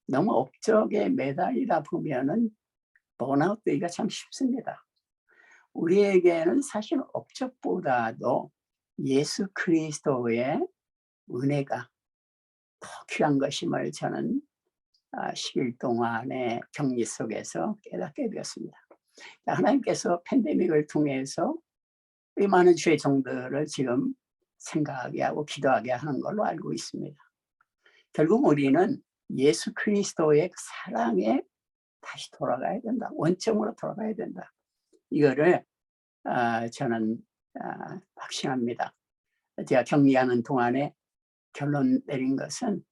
너무 업적에 매달리다 보면은 번아웃 되기가 참 쉽습니다. 우리에게는 사실 업적보다도 예수 그리스도의 은혜가 더 귀한 것임을 저는 10일 동안의 격리 속에서 깨닫게 되었습니다. 하나님께서 팬데믹을 통해서 이 많은 주의 종들을 지금 생각하게 하고 기도하게 하는 걸로 알고 있습니다. 결국 우리는 예수 그리스도의 사랑에 다시 돌아가야 된다. 원점으로 돌아가야 된다. 이거를 저는 확신합니다. 제가 격리하는 동안에 결론 내린 것은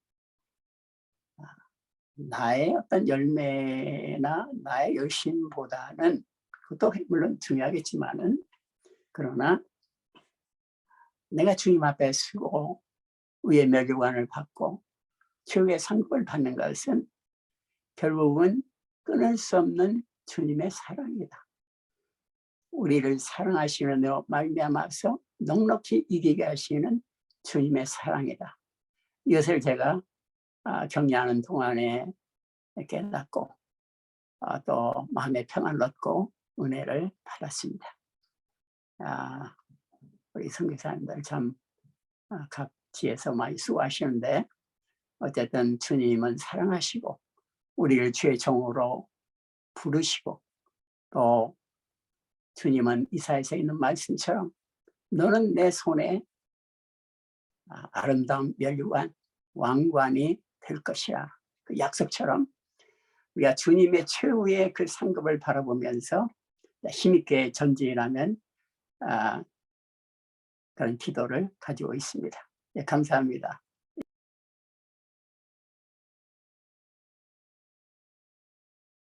나의 어떤 열매나 나의 열심보다는 그것도 물론 중요하겠지만은 그러나 내가 주님 앞에 서고 의의 멸류관을 받고 최후의 상급을 받는 것은 결국은 끊을 수 없는 주님의 사랑이다. 우리를 사랑하시는 말미암아서 넉넉히 이기게 하시는 주님의 사랑이다. 이것을 제가 격려하는 동안에 깨닫고 또 마음의 평안을 얻고 은혜를 받았습니다. 우리 선교사님들 참 각지에서 많이 수고하시는데 어쨌든 주님은 사랑하시고 우리를 주의 종으로 부르시고 또 주님은 이사야서에 있는 말씀처럼 너는 내 손에 아름다운 멸류관 왕관이 될 것이라 그 약속처럼 우리가 주님의 최후의 그 상급을 바라보면서 힘있게 전진하면 그런 기도를 가지고 있습니다. 네, 감사합니다.